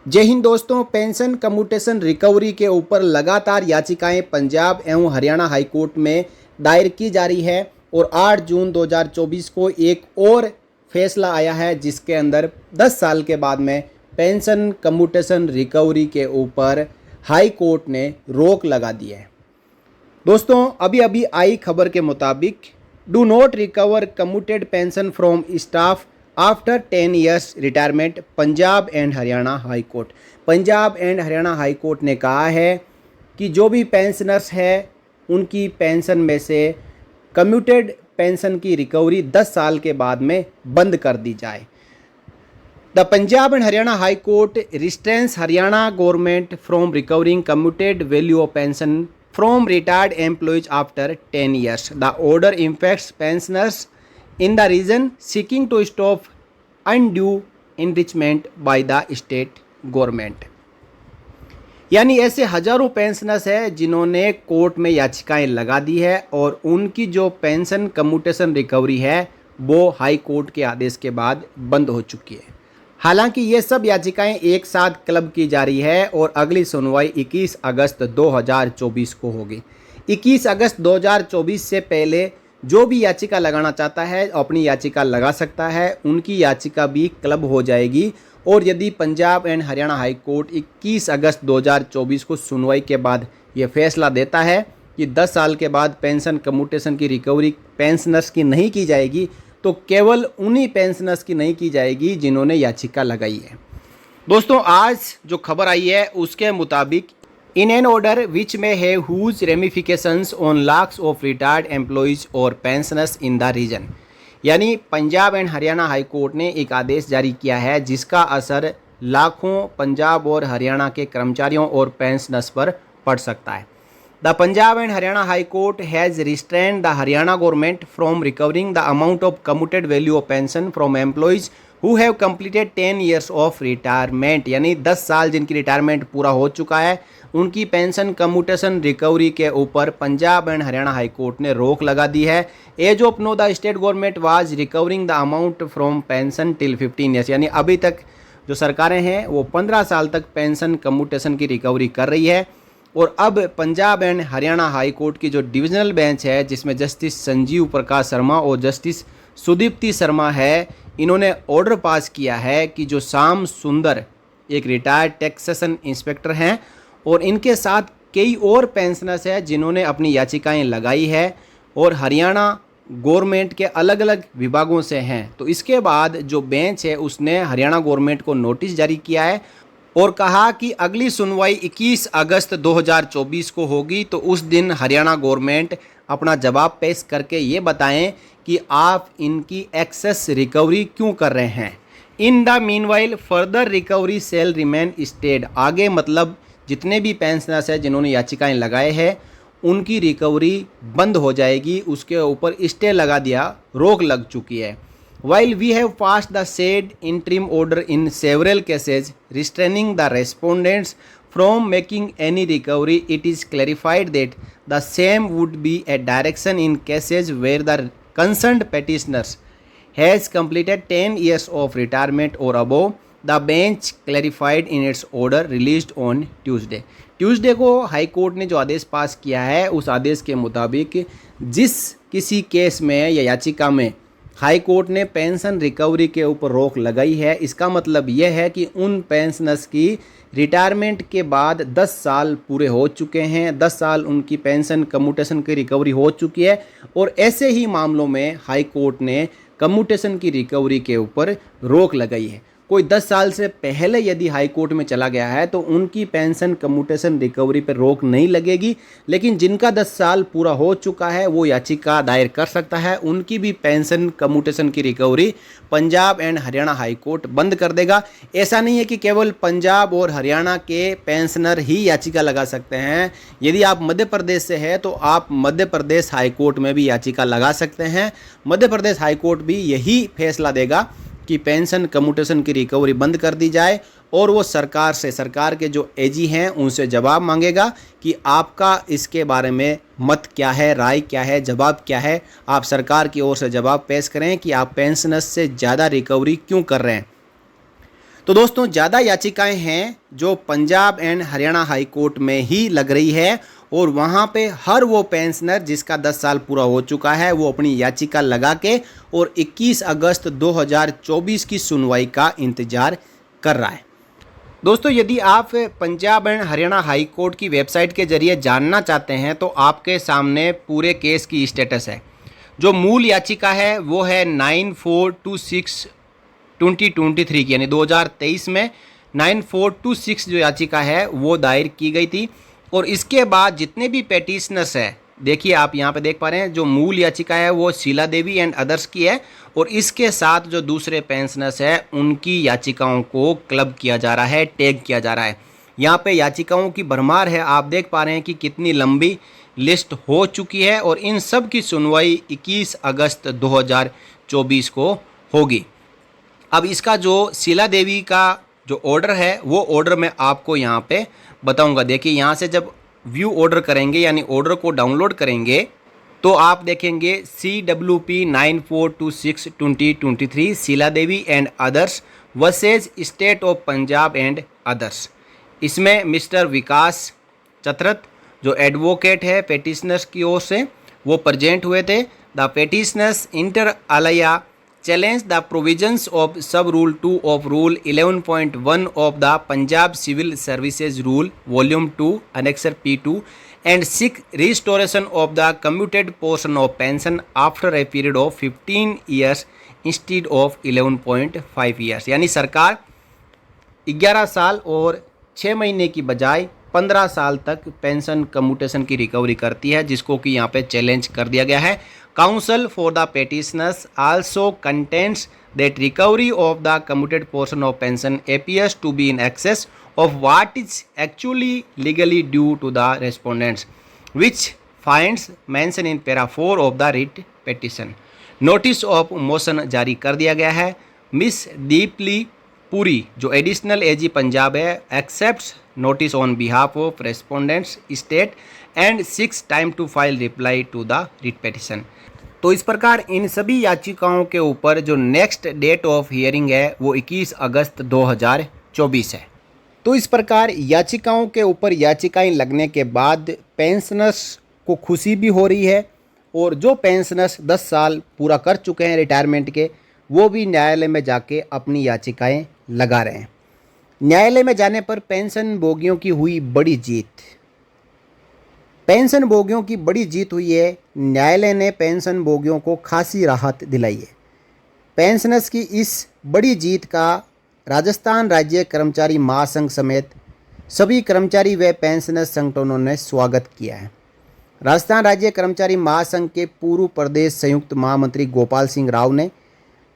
जय हिंद दोस्तों। Pension commutation recovery के ऊपर लगातार याचिकाएं पंजाब एवं हरियाणा हाईकोर्ट में दायर की जा रही है और 8 जून 2024 को एक और फैसला आया है जिसके अंदर 10 साल के बाद में पेंशन कम्यूटेशन रिकवरी के ऊपर हाई कोर्ट ने रोक लगा दी है। दोस्तों अभी अभी आई खबर के मुताबिक do not recover commuted pension from staff after 10 years retirement, Punjab and Haryana high court. Punjab and Haryana high court ने कहा है कि जो भी पेंशनर्स है उनकी पेंशन में से कम्यूटेड पेंशन की रिकवरी 10 साल के बाद में बंद कर दी जाए। The Punjab and Haryana high court restrains Haryana government from recovering commuted value of pension from retired employees after 10 years. The order impacts pensioners in the region seeking to stop undue enrichment by the state government. यानी ऐसे हजारों pensioners हैं जिन्होंने court में याचिकाएं लगा दी है और उनकी जो पेंशन कम्यूटेशन रिकवरी है वो हाई कोर्ट के आदेश के बाद बंद हो चुकी है। हालांकि ये सब याचिकाएं एक साथ क्लब की जा रही है और अगली सुनवाई 21 अगस्त 2024 को होगी। 21 अगस्त 2024 से पहले जो भी याचिका लगाना चाहता है अपनी याचिका लगा सकता है, उनकी याचिका भी क्लब हो जाएगी। और यदि Punjab and Haryana high court 21 अगस्त 2024 को सुनवाई के बाद ये फैसला देता है कि 10 साल के बाद पेंशन कम्यूटेशन की रिकवरी पेंशनर्स की नहीं की जाएगी, तो केवल उन्हीं पेंशनर्स की नहीं की जाएगी जिन्होंने याचिका लगाई है। दोस्तों आज जो खबर आई है उसके मुताबिक इन एन ऑर्डर विच में have huge ramifications on lakhs of retired employees और पेंशनर्स इन द रीजन, यानी Punjab and Haryana high court ने एक आदेश जारी किया है जिसका असर लाखों पंजाब और हरियाणा के कर्मचारियों और पेंशनर्स पर पड़ सकता है। The Punjab and Haryana High Court has restrained the Haryana government from recovering the amount of commuted value of pension from employees who have completed 10 years of retirement, यानी 10 साल जिनकी रिटायरमेंट पूरा हो चुका है उनकी पेंशन कम्यूटेशन रिकवरी के ऊपर Punjab and Haryana high court ने रोक लगा दी है। As of now the state government was recovering the amount from pension till 15 years, यानी अभी तक जो सरकारें हैं वो 15 साल तक पेंशन कम्यूटेशन की रिकवरी कर रही है। और अब Punjab and Haryana high court की जो डिविजनल बेंच है जिसमें जस्टिस संजीव प्रकाश शर्मा और जस्टिस सुदीप्ति शर्मा है, इन्होंने ऑर्डर पास किया है कि जो श्याम सुंदर एक रिटायर्ड टैक्सेशन इंस्पेक्टर हैं और इनके साथ कई और पेंशनर्स हैं जिन्होंने अपनी याचिकाएं लगाई है और हरियाणा गवर्नमेंट के अलग अलग विभागों से हैं, तो इसके बाद जो बेंच है उसने हरियाणा गवर्नमेंट को नोटिस जारी किया है और कहा कि अगली सुनवाई 21 अगस्त 2024 को होगी, तो उस दिन हरियाणा गवर्नमेंट अपना जवाब पेश करके ये बताएं कि आप इनकी एक्सेस रिकवरी क्यों कर रहे हैं। In the meanwhile further recovery shall remain stayed, आगे मतलब जितने भी पेंशनर्स हैं जिन्होंने याचिकाएं लगाए हैं उनकी रिकवरी बंद हो जाएगी, उसके ऊपर स्टे लगा दिया, रोक लग चुकी है। While we have passed the said interim order in several cases restraining the respondents from making any recovery, it is clarified that the same would be a direction in cases where the concerned petitioners has completed 10 years of retirement or above. The bench clarified in its order released on Tuesday. Tuesday को high court ने जो आदेश पास किया है उस आदेश के मुताबिक जिस किसी केस में या याचिका में हाई कोर्ट ने पेंशन रिकवरी के ऊपर रोक लगाई है, इसका मतलब यह है कि उन पेंशनर्स की रिटायरमेंट के बाद 10 साल पूरे हो चुके हैं, 10 साल उनकी पेंशन कम्यूटेशन की रिकवरी हो चुकी है और ऐसे ही मामलों में हाई कोर्ट ने कम्यूटेशन की रिकवरी के ऊपर रोक लगाई है। कोई 10 साल से पहले यदि हाई कोर्ट में चला गया है तो उनकी पेंशन कम्यूटेशन रिकवरी पर रोक नहीं लगेगी, लेकिन जिनका 10 साल पूरा हो चुका है वो याचिका दायर कर सकता है, उनकी भी पेंशन कम्यूटेशन की recovery Punjab and Haryana high court बंद कर देगा। ऐसा नहीं है कि केवल पंजाब और हरियाणा के पेंशनर ही याचिका लगा सकते हैं, यदि आप मध्य प्रदेश से हैं तो आप मध्य प्रदेश हाई कोर्ट में भी याचिका लगा सकते हैं। मध्य प्रदेश हाई कोर्ट भी यही फैसला देगा कि पेंशन कम्यूटेशन की रिकवरी बंद कर दी जाए और वो सरकार के जो एजी हैं उनसे जवाब मांगेगा कि आपका इसके बारे में मत क्या है, राय क्या है, जवाब क्या है। आप सरकार की ओर से जवाब पेश करें कि आप पेंशनर्स से ज़्यादा रिकवरी क्यों कर रहे हैं। तो दोस्तों ज़्यादा याचिकाएं हैं जो Punjab and Haryana high court में ही लग रही है और वहाँ पे हर वो पेंशनर जिसका 10 साल पूरा हो चुका है वो अपनी याचिका लगा के और 21 अगस्त 2024 की सुनवाई का इंतज़ार कर रहा है। दोस्तों यदि आप Punjab and Haryana high court की वेबसाइट के जरिए जानना चाहते हैं तो आपके सामने पूरे केस की स्टेटस है। जो मूल याचिका है वो है 9426/2023 की, यानी 2023 में 9426 जो याचिका है वो दायर की गई थी। और इसके बाद जितने भी पेटिशनर्स हैं, देखिए आप यहाँ पे देख पा रहे हैं, जो मूल याचिका है वो शीला देवी एंड अदर्स की है और इसके साथ जो दूसरे पेंशनर्स हैं उनकी याचिकाओं को क्लब किया जा रहा है, टैग किया जा रहा है। यहाँ पे याचिकाओं की भरमार है, आप देख पा रहे हैं कि कितनी लंबी लिस्ट हो चुकी है और इन सब की सुनवाई 21 अगस्त 2024 को होगी। अब इसका जो शीला देवी का जो ऑर्डर है वो ऑर्डर मैं आपको यहाँ पे बताऊँगा। देखिए यहाँ से जब व्यू ऑर्डर करेंगे यानी ऑर्डर को डाउनलोड करेंगे तो आप देखेंगे CWP 9426/2023 Sheela Devi and others versus state of Punjab and others. इसमें मिस्टर विकास चतरथ जो एडवोकेट है पेटिशनर्स की ओर से वो प्रेजेंट हुए थे। The petitioners inter alia challenge the provisions of sub rule 2 of rule 11.1 of the Punjab civil services rule volume 2 annexure P2 and seek restoration of the commuted portion of pension after a period of 15 years instead of 11.5 years। यानी सरकार 11 साल और 6 महीने की बजाय 15 साल तक pension commutation की रिकवरी करती है, जिसको कि यहाँ पे चैलेंज कर दिया गया है। Council for the petitioners also contents that recovery of the commuted portion of pension appears to be in excess of what is actually legally due to the respondents, which finds mention in para 4 of the writ petition। Notice of motion जारी कर दिया गया है। Miss Deepali Puri जो additional AG Punjab है accepts notice on behalf of respondents state and 6 time to file reply to the writ petition. तो इस प्रकार इन सभी याचिकाओं के ऊपर जो नेक्स्ट डेट ऑफ हियरिंग है वो 21 अगस्त 2024 है। तो इस प्रकार याचिकाओं के ऊपर याचिकाएं लगने के बाद पेंशनर्स को खुशी भी हो रही है और जो पेंशनर्स 10 साल पूरा कर चुके हैं रिटायरमेंट के वो भी न्यायालय में जाके अपनी याचिकाएं लगा रहे हैं। न्यायालय में जाने पर पेंशन भोगियों की हुई बड़ी जीत। पेंशन भोगियों की बड़ी जीत हुई है। न्यायालय ने पेंशन भोगियों को खासी राहत दिलाई है। पेंशनर्स की इस बड़ी जीत का राजस्थान राज्य कर्मचारी महासंघ समेत सभी कर्मचारी व पेंशनर्स संगठनों ने स्वागत किया है। राजस्थान राज्य कर्मचारी महासंघ के पूर्व प्रदेश संयुक्त महामंत्री गोपाल सिंह राव ने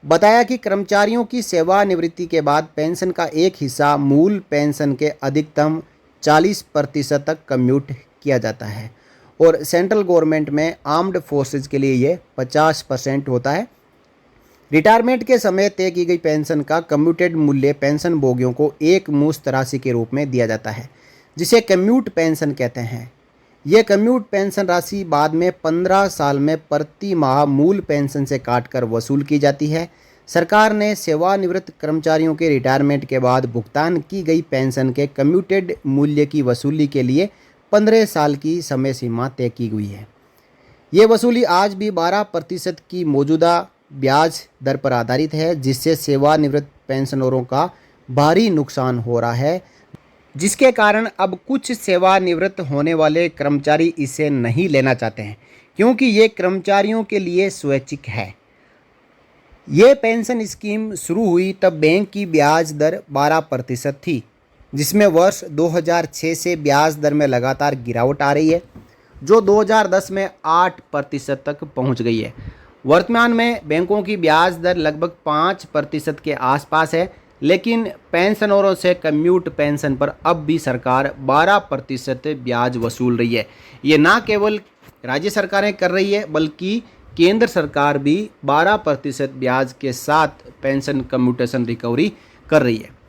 बताया कि कर्मचारियों की सेवानिवृत्ति के बाद पेंशन का एक हिस्सा मूल पेंशन के अधिकतम 40% तक कम्यूट किया जाता है और सेंट्रल गवर्नमेंट में आर्म्ड फोर्सेज के लिए ये 50% होता है। रिटायरमेंट के समय तय की गई पेंशन का कम्यूटेड मूल्य पेंशन भोगियों को एक मुश्त राशि के रूप में दिया जाता है, जिसे कम्यूट पेंशन कहते हैं। यह कम्यूट पेंशन राशि बाद में 15 साल में प्रति माह मूल पेंशन से काटकर वसूल की जाती है। सरकार ने सेवानिवृत्त कर्मचारियों के रिटायरमेंट के बाद भुगतान की गई पेंशन के कम्यूटेड मूल्य की वसूली के लिए 15 साल की समय सीमा तय की हुई है। ये वसूली आज भी 12% की मौजूदा ब्याज दर पर आधारित है, जिससे सेवानिवृत्त पेंशनरों का भारी नुकसान हो रहा है, जिसके कारण अब कुछ सेवानिवृत्त होने वाले कर्मचारी इसे नहीं लेना चाहते हैं क्योंकि ये कर्मचारियों के लिए स्वैच्छिक है। ये पेंशन स्कीम शुरू हुई तब बैंक की ब्याज दर 12% थी, जिसमें वर्ष 2006 से ब्याज दर में लगातार गिरावट आ रही है, जो 2010 में 8% तक पहुंच गई है। वर्तमान में बैंकों की ब्याज दर लगभग 5% के आसपास है, लेकिन पेंशनरों से कम्यूट पेंशन पर अब भी सरकार 12% ब्याज वसूल रही है। ये ना केवल राज्य सरकारें कर रही है बल्कि केंद्र सरकार भी 12% ब्याज के साथ पेंशन कम्यूटेशन रिकवरी कर रही है।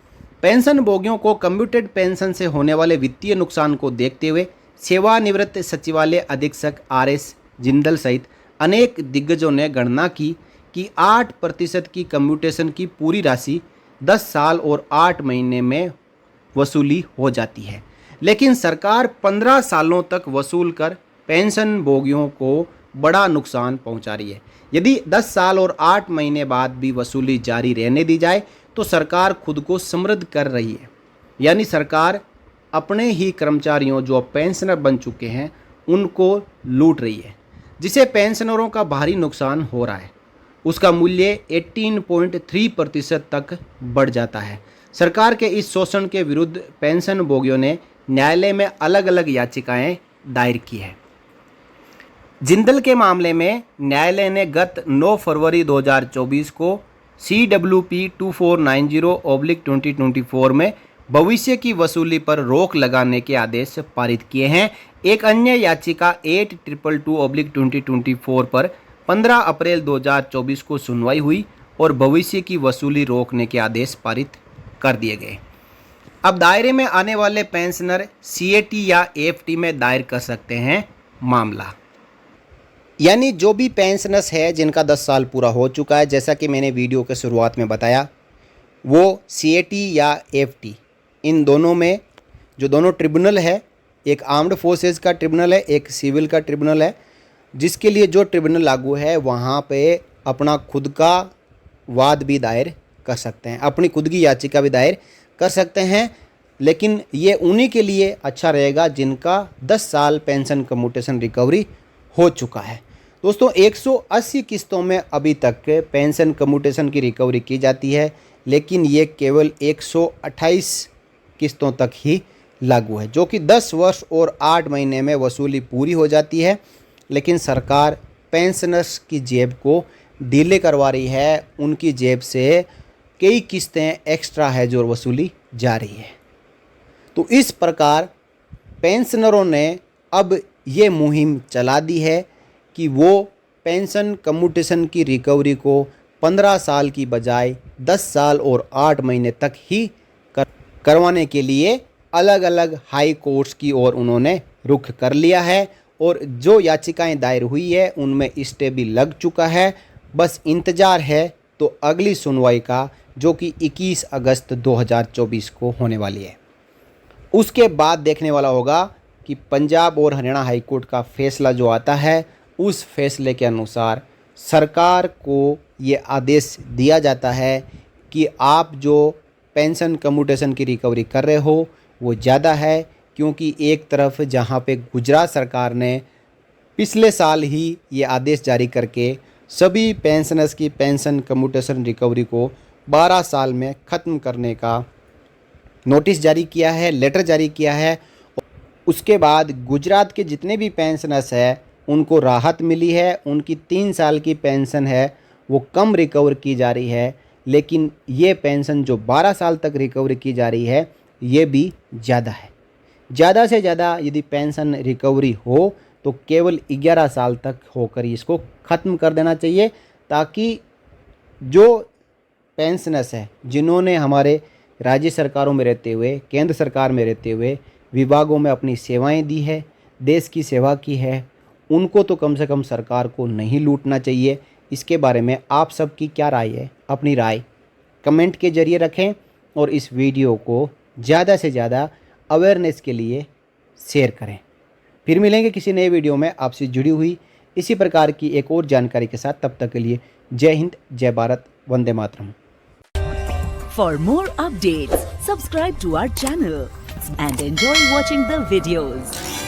पेंशन भोगियों को कम्यूटेड पेंशन से होने वाले वित्तीय नुकसान को देखते हुए सेवानिवृत्त सचिवालय अधीक्षक RS जिंदल सहित अनेक दिग्गजों ने गणना की कि 8% की कम्यूटेशन की पूरी राशि 10 साल और 8 महीने में वसूली हो जाती है, लेकिन सरकार 15 सालों तक वसूल कर पेंशन भोगियों को बड़ा नुकसान पहुंचा रही है। यदि 10 साल और 8 महीने बाद भी वसूली जारी रहने दी जाए तो सरकार खुद को समृद्ध कर रही है, यानी सरकार अपने ही कर्मचारियों जो अब पेंशनर बन चुके हैं उनको लूट रही है, जिसे पेंशनरों का भारी नुकसान हो रहा है। उसका मूल्य 18.3% तक बढ़ जाता है। सरकार के इस शोषण के विरुद्ध पेंशन भोगियों ने न्यायालय में अलग अलग याचिकाएं दायर की है। जिंदल के मामले में न्यायालय ने गत 9 फरवरी 2024 को CWP 2490/2024 में भविष्य की वसूली पर रोक लगाने के आदेश पारित किए हैं। एक अन्य याचिका 8222/2024 पर 15 अप्रैल 2024 को सुनवाई हुई और भविष्य की वसूली रोकने के आदेश पारित कर दिए गए। अब दायरे में आने वाले पेंशनर CAT या AFT में दायर कर सकते हैं मामला, यानी जो भी पेंशनर्स है जिनका 10 साल पूरा हो चुका है, जैसा कि मैंने वीडियो के शुरुआत में बताया, वो CAT या AFT इन दोनों में जो दोनों ट्रिब्यूनल है, एक आर्म्ड फोर्सेस का ट्रिब्यूनल है, एक सिविल का ट्रिब्यूनल है, जिसके लिए जो ट्रिब्यूनल लागू है वहाँ पे अपना खुद का वाद भी दायर कर सकते हैं, अपनी खुद की याचिका भी दायर कर सकते हैं। लेकिन ये उन्हीं के लिए अच्छा रहेगा जिनका 10 साल पेंशन कम्यूटेशन रिकवरी हो चुका है। दोस्तों 180 किस्तों में अभी तक पेंशन कम्यूटेशन की रिकवरी की जाती है, लेकिन ये केवल 128 किस्तों तक ही लागू है, जो कि 10 वर्ष और 8 महीने में वसूली पूरी हो जाती है। लेकिन सरकार पेंशनर्स की जेब को ढीले करवा रही है, उनकी जेब से कई किस्तें एक्स्ट्रा है जो वसूली जा रही है। तो इस प्रकार पेंशनरों ने अब ये मुहिम चला दी है कि वो पेंशन कम्यूटेशन की रिकवरी को 15 साल की बजाय 10 साल और 8 महीने तक ही करवाने के लिए अलग अलग हाई कोर्ट्स की ओर उन्होंने रुख कर लिया है। और जो याचिकाएं दायर हुई है उनमें स्टे भी लग चुका है, बस इंतज़ार है तो अगली सुनवाई का, जो कि 21 अगस्त 2024 को होने वाली है। उसके बाद देखने वाला होगा कि पंजाब और हरियाणा हाई कोर्ट का फैसला जो आता है, उस फैसले के अनुसार सरकार को ये आदेश दिया जाता है कि आप जो पेंशन कम्यूटेशन की रिकवरी कर रहे हो वो ज़्यादा है, क्योंकि एक तरफ जहाँ पे गुजरात सरकार ने पिछले साल ही ये आदेश जारी करके सभी पेंशनर्स की पेंशन कम्यूटेशन रिकवरी को 12 साल में ख़त्म करने का नोटिस जारी किया है, लेटर जारी किया है। उसके बाद गुजरात के जितने भी पेंशनर्स हैं उनको राहत मिली है, उनकी 3 साल की पेंशन है वो कम रिकवर की जा रही है, लेकिन ये पेंशन जो 12 साल तक रिकवर की जा रही है ये भी ज़्यादा है। ज़्यादा से ज़्यादा यदि पेंशन रिकवरी हो तो केवल 11 साल तक होकर इसको ख़त्म कर देना चाहिए, ताकि जो पेंशनर्स हैं जिन्होंने हमारे राज्य सरकारों में रहते हुए, केंद्र सरकार में रहते हुए विभागों में अपनी सेवाएं दी है, देश की सेवा की है, उनको तो कम से कम सरकार को नहीं लूटना चाहिए। इसके बारे में आप सबकी क्या राय है? अपनी राय कमेंट के ज़रिए रखें और इस वीडियो को ज़्यादा से ज़्यादा अवेयरनेस के लिए शेयर करें। फिर मिलेंगे किसी नए वीडियो में आपसे जुड़ी हुई इसी प्रकार की एक और जानकारी के साथ। तब तक के लिए जय हिंद, जय Bharat, Vande Mataram. For more updates, subscribe to our channel and enjoy watching the videos.